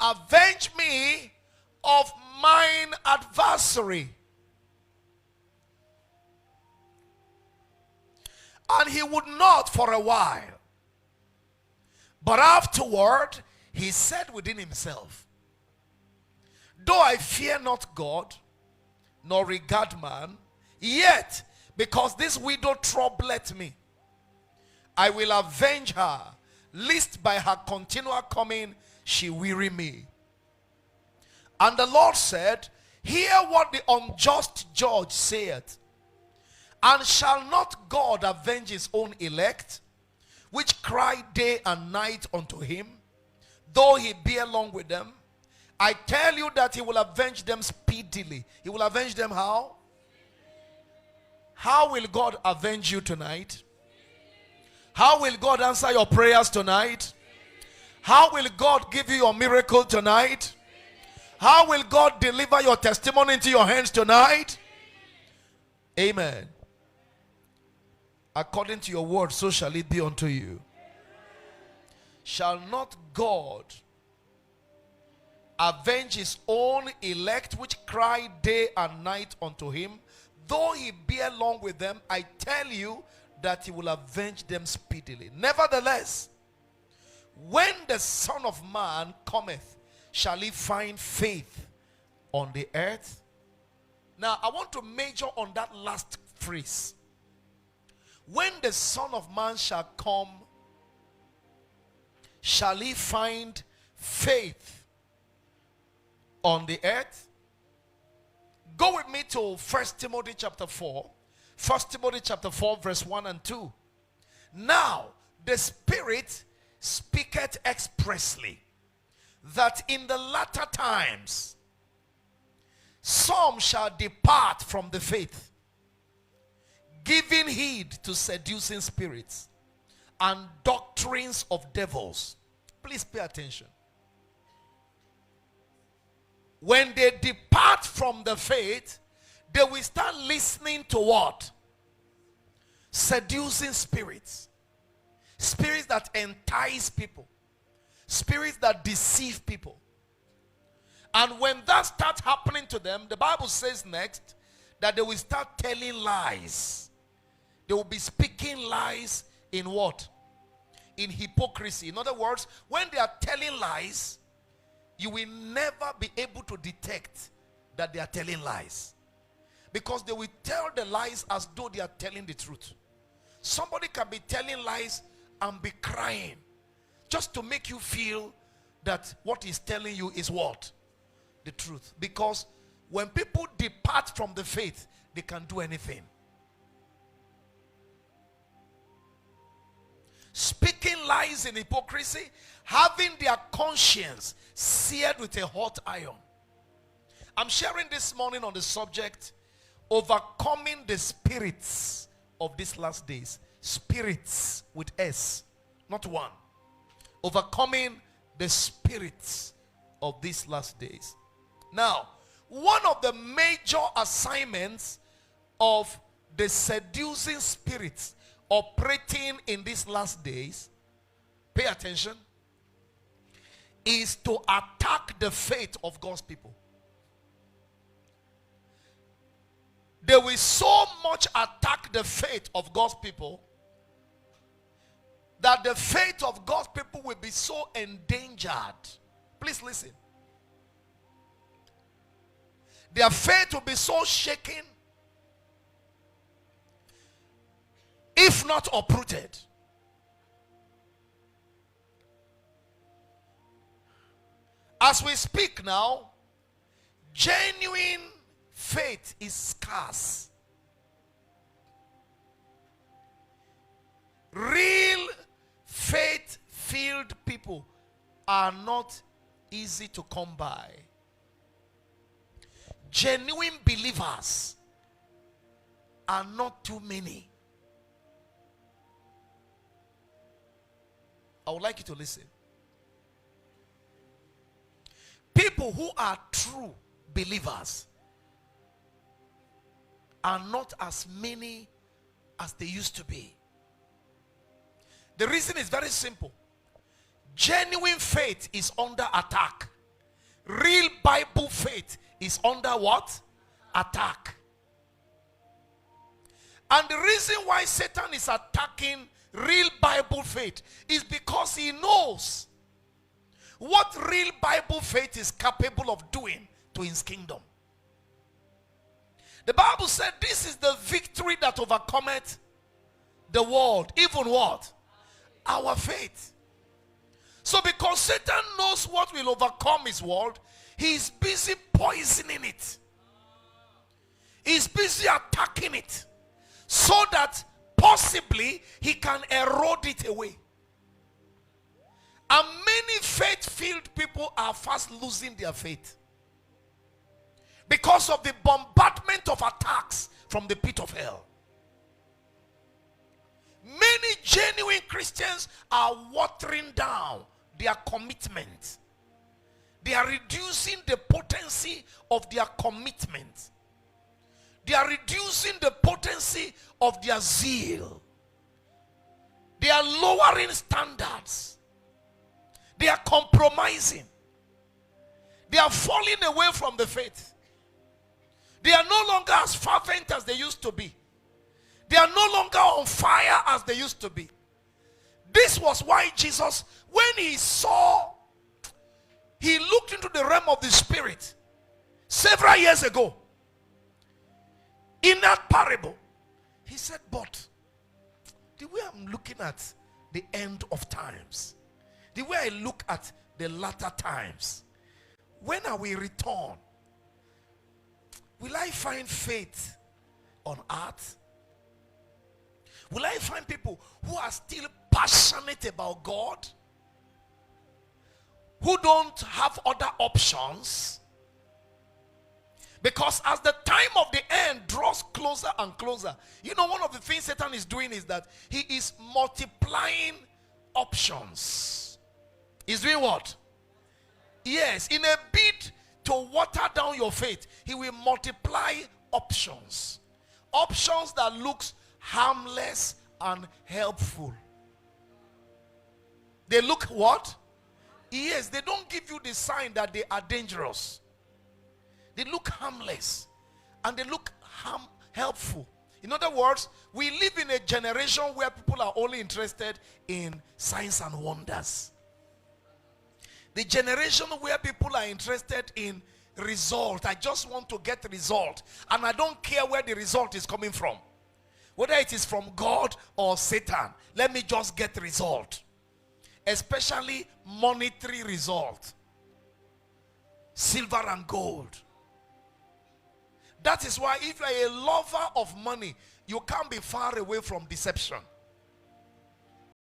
avenge me of mine adversary. And he would not for a while. But afterward, he said within himself, though I fear not God, nor regard man, yet because this widow troubleth me, I will avenge her, lest by her continual coming she weary me. And the Lord said, hear what the unjust judge saith. And shall not God avenge his own elect, which cry day and night unto him, though he be along with them? I tell you that he will avenge them speedily. He will avenge them how? How will God avenge you tonight? How will God answer your prayers tonight? How will God give you your miracle tonight? How will God deliver your testimony into your hands tonight? Amen. According to your word, so shall it be unto you. Shall not God avenge his own elect, which cry day and night unto him, though he be along with them? I tell you that he will avenge them speedily. Nevertheless, when the Son of Man cometh, shall he find faith on the earth? Now, I want to major on that last phrase. When the Son of Man shall come, shall he find faith on the earth? Go with me to 1 Timothy chapter 4. 1 Timothy chapter 4 verse 1 and 2. Now the Spirit speaketh expressly that in the latter times some shall depart from the faith, giving heed to seducing spirits and doctrines of devils. Please pay attention. When they depart from the faith, they will start listening to what? Seducing spirits. Spirits that entice people. Spirits that deceive people. And when that starts happening to them, the Bible says next that they will start telling lies. They will be speaking lies in what? In hypocrisy. In other words, when they are telling lies, you will never be able to detect that they are telling lies. Because they will tell the lies as though they are telling the truth. Somebody can be telling lies and be crying just to make you feel that what he's telling you is what? The truth. Because when people depart from the faith, they can do anything. Speaking lies in hypocrisy, having their conscience seared with a hot iron. I'm sharing this morning on the subject, overcoming the spirits of these last days. Spirits with S, not one. Overcoming the spirits of these last days. Now, one of the major assignments of the seducing spirits operating in these last days, pay attention, is to attack the faith of God's people. They will so much attack the faith of God's people that the faith of God's people will be so endangered. Please listen. Their faith will be so shaken, if not uprooted. As we speak now, genuine faith is scarce. Real faith-filled people are not easy to come by. Genuine believers are not too many. I would like you to listen. People who are true believers are not as many as they used to be. The reason is very simple. Genuine faith is under attack real Bible faith is under what? Attack. And the reason why Satan is attacking real Bible faith is because he knows what real Bible faith is capable of doing to his kingdom. The Bible said this is the victory that overcometh the world. Even what? Our faith. So because Satan knows what will overcome his world, he is busy poisoning it. He's busy attacking it so that possibly he can erode it away. And many faith-filled people are fast losing their faith because of the bombardment of attacks from the pit of hell. Many genuine Christians are watering down their commitment. They are reducing the potency of their commitment. They are reducing the potency of their zeal. They are lowering standards. They are compromising. They are falling away from the faith. They are no longer as fervent as they used to be. They are no longer on fire as they used to be. This was why Jesus, when he looked into the realm of the spirit several years ago, in that parable, he said, but the way I'm looking at the end of times, the way I look at the latter times, when I will return, will I find faith on earth? Will I find people who are still passionate about God? Who don't have other options? Because as the time of the end draws closer and closer, you know, one of the things Satan is doing is that he is multiplying options. He's doing what? Yes, in a bid to water down your faith, he will multiply options. Options that looks harmless and helpful. They look what? Yes, they don't give you the sign that they are dangerous. They look harmless and they look helpful. In other words, we live in a generation where people are only interested in signs and wonders. The generation where people are interested in result. I just want to get result, and I don't care where the result is coming from. Whether it is from God or Satan, let me just get result. Especially monetary result. Silver and gold. That is why if you are a lover of money, you can't be far away from deception.